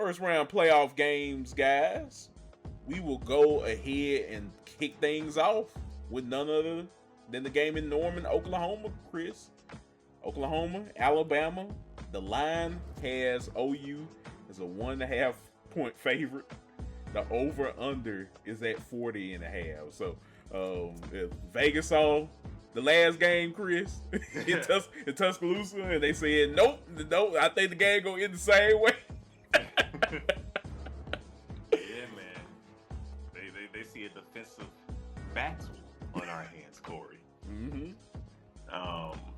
first round playoff games, guys. We will go ahead and kick things off with none other than the game in Norman, Oklahoma, Chris. Oklahoma, Alabama. The line has OU as a 1.5 point favorite. The over-under is at 40.5. So Vegas saw the last game, Chris, in Tuscaloosa, and they said, nope, I think the game gonna end the same way. Yeah, man. They see a defensive battle on our hands, Kory. Mm-hmm.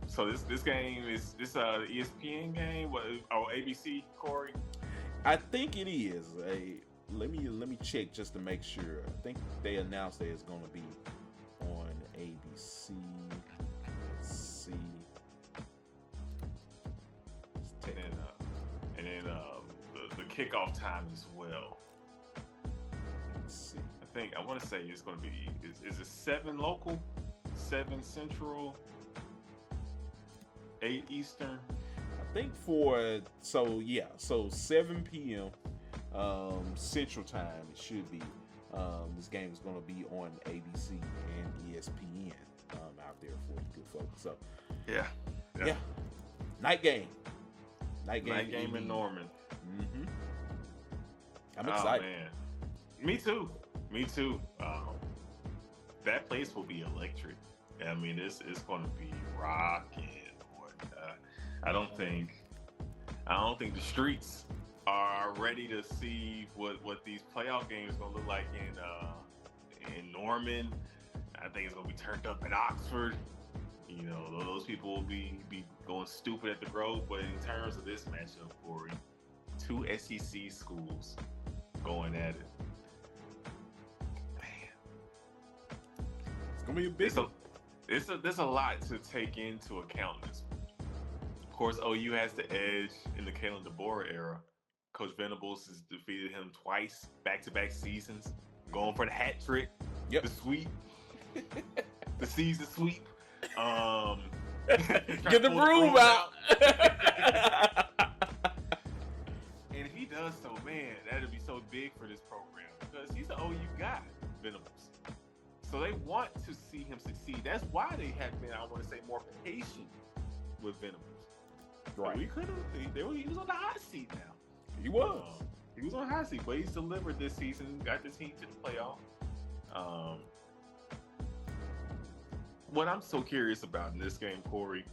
So this game is this ESPN game? What? Oh, ABC, Kory. I think it is. Let me check just to make sure. I think they announced that it's gonna be on ABC. Let's see. And then the kickoff time as well. Let's see. I want to say it's going to be is it 7 local, 7 central, 8 eastern. I think so 7 p.m. Central Time it should be. This game is going to be on ABC and ESPN out there for you good folks. So yeah. Night game In Norman. Mm-hmm. I'm excited. Oh, man. Me too. That place will be electric. I mean, it's going to be rocking. I don't think the streets are ready to see what these playoff games are going to look like in Norman. I think it's going to be turned up in Oxford. You know, those people will be going stupid at the Grove. But in terms of this matchup, Kory, 2 SEC schools going at it. Man, it's gonna be a big. There's a lot to take into account in this one. Of course, OU has the edge in the Kalen DeBoer era. Coach Venables has defeated him twice, back-to-back seasons, going for the hat trick, the sweep, the season sweep. Get the broom out. And if he does so, man, that'd be so big for this program because he's the OU guy, Venables. So they want to see him succeed. That's why they have been, I want to say, more patient with Venables. Right. He was on the hot seat now. He was. He was on the hot seat, but he's delivered this season, got the team to the playoff. What I'm so curious about in this game, Kory,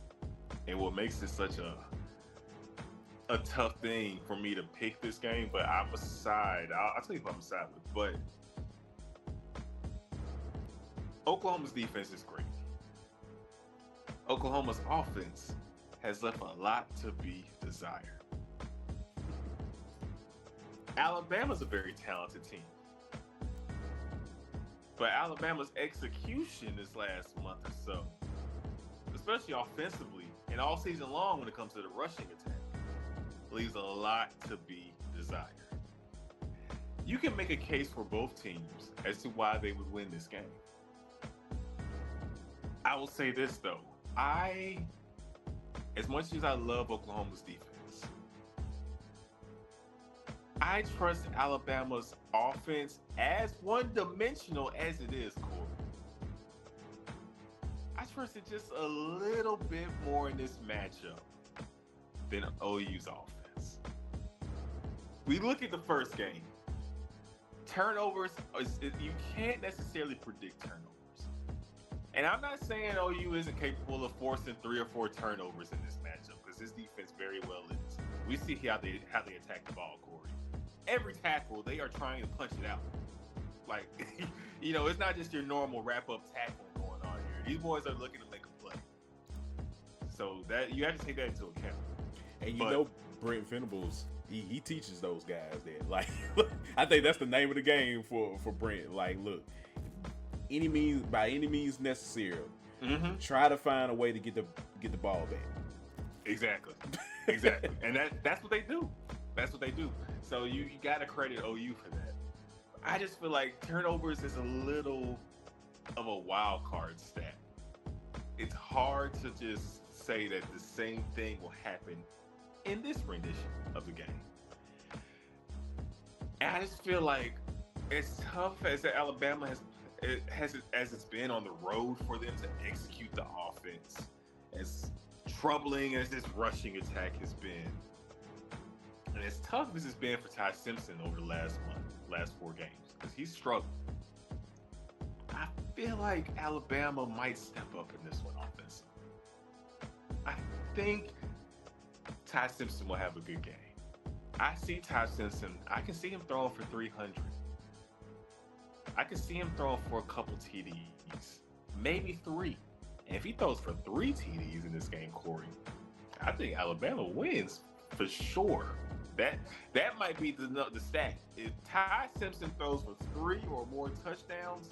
and what makes it such a tough thing for me to pick this game, but I'm a side. I'll tell you what I'm a side with. But Oklahoma's defense is great. Oklahoma's offense has left a lot to be desired. Alabama's a very talented team. But Alabama's execution this last month or so, especially offensively and all season long when it comes to the rushing attack, leaves a lot to be desired. You can make a case for both teams as to why they would win this game. I will say this though, as much as I love Oklahoma's defense, I trust Alabama's offense as one-dimensional as it is, Kory. I trust it just a little bit more in this matchup than OU's offense. We look at the first game. Turnovers, you can't necessarily predict turnovers. And I'm not saying OU isn't capable of forcing 3 or 4 turnovers in this matchup because this defense very well is. We see how they attack the ball, Kory. Every tackle, they are trying to punch it out. Like, it's not just your normal wrap-up tackling going on here. These boys are looking to make a play. So that you have to take that into account. And Brent Venables, he teaches those guys that. Like, I think that's the name of the game for Brent. Like, look, by any means necessary, try to find a way to get the ball back. Exactly. And that's what they do. That's what they do. So you got to credit OU for that. I just feel like turnovers is a little of a wild card stat. It's hard to just say that the same thing will happen in this rendition of the game. And I just feel like as tough as Alabama as it's been on the road for them to execute the offense, as troubling as this rushing attack has been, and as tough as it's been for Ty Simpson over the last 4 games, because he's struggled. I feel like Alabama might step up in this one offensively. I think Ty Simpson will have a good game. I see Ty Simpson. I can see him throwing for 300. I can see him throwing for a couple TDs, maybe 3. And if he throws for 3 TDs in this game, Kory, I think Alabama wins for sure. That might be the stat. If Ty Simpson throws for 3 or more touchdowns,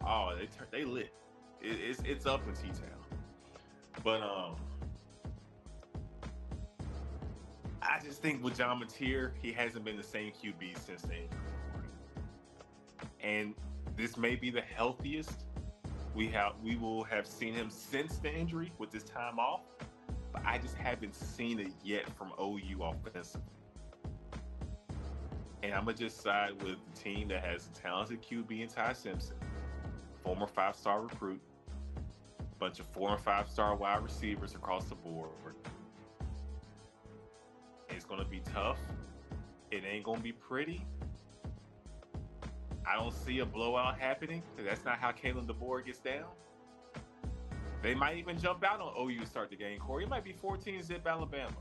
oh, they lit. It's up in T-Town. But I just think with John Mateer, he hasn't been the same QB since the injury. And this may be the healthiest we will have seen him since the injury with this time off. But I just haven't seen it yet from OU offensively. And I'm going to just side with the team that has a talented QB in Ty Simpson, former 5-star recruit, bunch of 4- and 5-star wide receivers across the board. It's going to be tough. It ain't going to be pretty. I don't see a blowout happening, because that's not how Kalen DeBoer gets down. They might even jump out on OU to start the game, Kory. It might be 14-zip Alabama.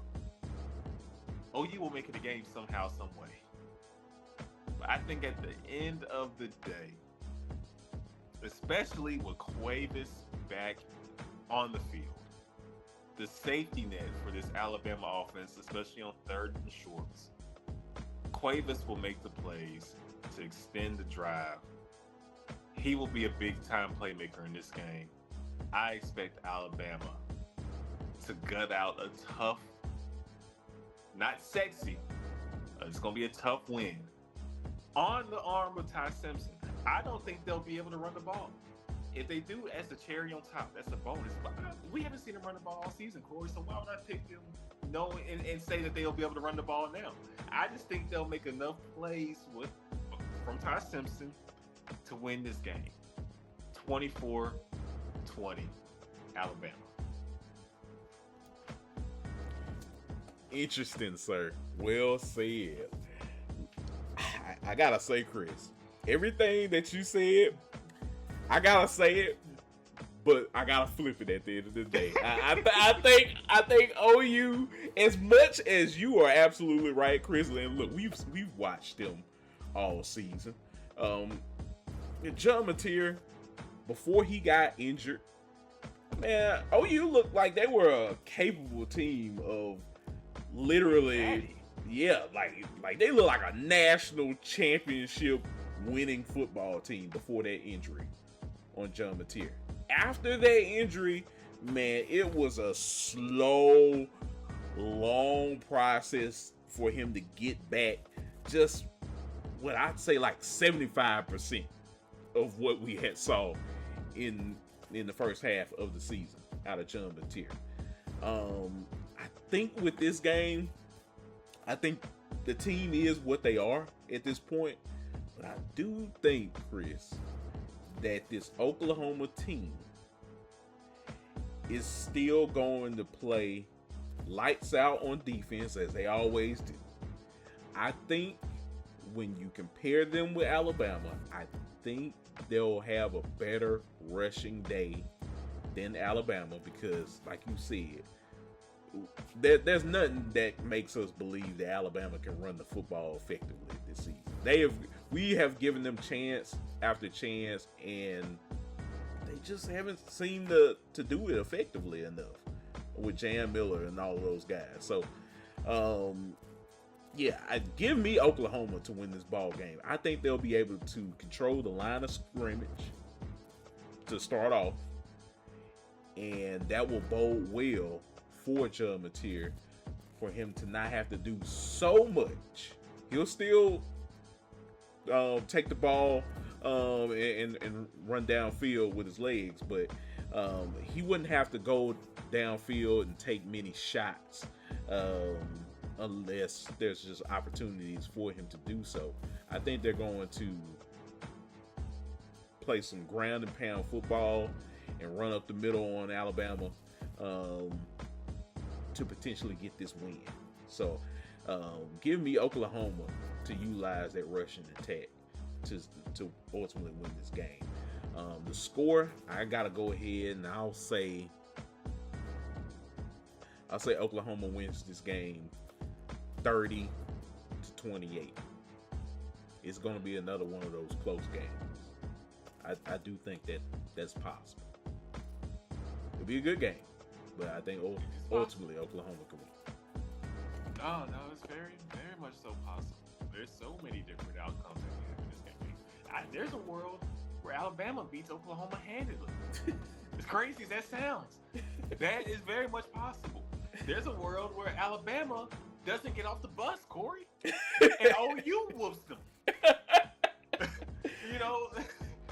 OU will make it a game somehow, some way. But I think at the end of the day, especially with Cuevas back on the field, the safety net for this Alabama offense, especially on 3rd and shorts, Cuevas will make the plays to extend the drive. He will be a big-time playmaker in this game. I expect Alabama to gut out a tough, not sexy, it's going to be a tough win on the arm of Ty Simpson. I don't think they'll be able to run the ball. If they do, as the cherry on top, that's a bonus. But we haven't seen them run the ball all season, Kory, so why would I pick them and say that they'll be able to run the ball now? I just think they'll make enough plays from Ty Simpson to win this game. 24-20, Alabama. Interesting, sir. Well said. I gotta say, Chris, everything that you said, I gotta say it, but I gotta flip it at the end of the day. I think OU, as much as you are absolutely right, Chris, and look, we've watched them all season. John Mateer, before he got injured, man, OU looked like they were a capable team of literally, like they look like a national championship winning football team before that injury on John Mateer. After that injury, man, it was a slow, long process for him to get back just what I'd say like 75% of what we had saw in the first half of the season out of John Mateer. I think with this game, I think the team is what they are at this point. But I do think, Chris, that this Oklahoma team is still going to play lights out on defense as they always do. I think when you compare them with Alabama, I think they'll have a better rushing day than Alabama because, like you said, there's nothing that makes us believe that Alabama can run the football effectively this season. We have given them chance after chance, and they just haven't seemed to do it effectively enough with Jan Miller and all of those guys. So, give me Oklahoma to win this ball game. I think they'll be able to control the line of scrimmage to start off, and that will bode well for John Mateer for him to not have to do so much. He'll still take the ball and run downfield with his legs, but he wouldn't have to go downfield and take many shots unless there's just opportunities for him to do so. I think they're going to play some ground and pound football and run up the middle on Alabama to potentially get this win. So give me Oklahoma to utilize that rushing attack to ultimately win this game. The score, I gotta go ahead and I'll say Oklahoma wins this game 30-28. It's gonna be another one of those close games. I do think that's possible. It'll be a good game, but I think ultimately Oklahoma can win. Oh no, it's very, very much so possible. There's so many different outcomes that can happen in this game. There's a world where Alabama beats Oklahoma handedly. As crazy as that sounds, that is very much possible. There's a world where Alabama doesn't get off the bus, Kory, and OU whoops them. You know,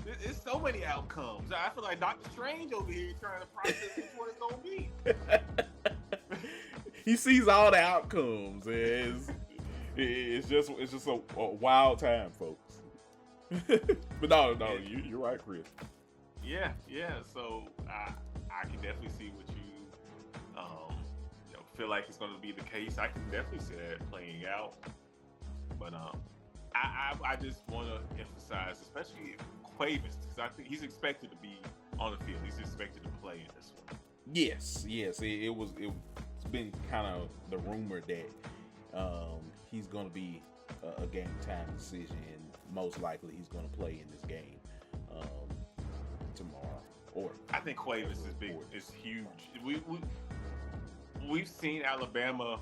there's so many outcomes. I feel like Dr. Strange over here trying to process which one it's gonna be. He sees all the outcomes. It's just a wild time, folks. But no, you're right, Chris. Yeah. So I can definitely see what you feel like it's going to be the case. I can definitely see that playing out. But I just want to emphasize, especially Quavis, because I think he's expected to be on the field. He's expected to play in this one. Yes. It's been kind of the rumor that he's going to be a game time decision, and most likely he's going to play in this game tomorrow. Or I think Quavis is big. It's huge. We've seen Alabama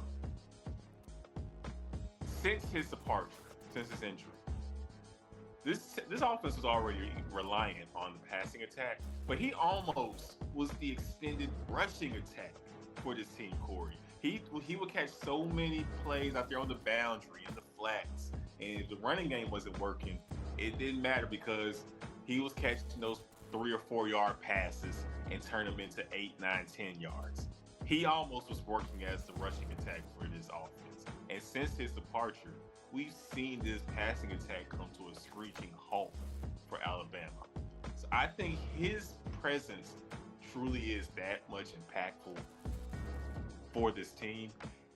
since his departure, since his injury. This offense was already reliant on the passing attack, but he almost was the extended rushing attack for this team, Kory. He would catch so many plays out there on the boundary and the flats, and if the running game wasn't working, it didn't matter because he was catching those 3 or 4 yard passes and turn them into 8, 9, 10 yards. He almost was working as the rushing attack for this offense. And since his departure, we've seen this passing attack come to a screeching halt for Alabama. So I think his presence truly is that much impactful for this team.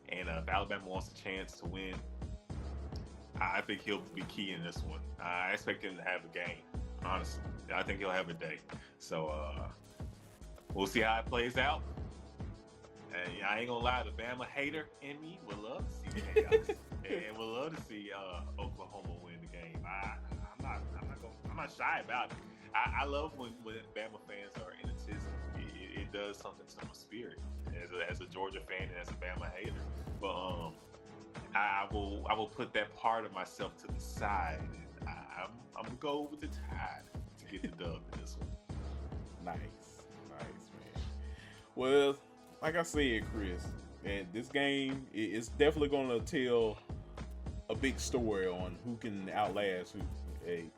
And if Alabama wants a chance to win, I think he'll be key in this one. I expect him to have a game, honestly. I think he'll have a day. So we'll see how it plays out. And I ain't gonna lie, the Bama hater in me would love to see chaos, and would love to see Oklahoma win the game. I'm not shy about it. I love when Bama fans are in a tizzy. It does something to my spirit as a Georgia fan and as a Bama hater. But I will put that part of myself to the side, and I'm gonna go with the Tide to get the dub in this one. Nice, man. Well, like I said, Chris, and this game is definitely going to tell a big story on who can outlast who.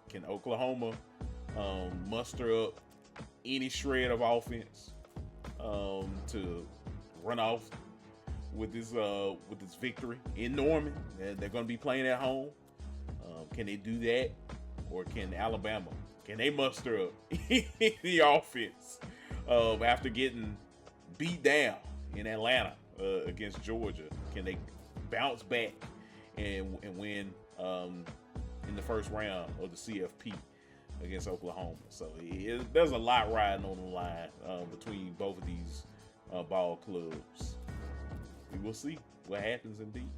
Can Oklahoma muster up any shred of offense to run off with this victory in Norman? They're going to be playing at home. Can they do that, or can Alabama? Can they muster up the offense after getting beat down in Atlanta against Georgia? Can they bounce back and win in the first round of the CFP against Oklahoma? So there's a lot riding on the line between both of these ball clubs. We will see what happens indeed.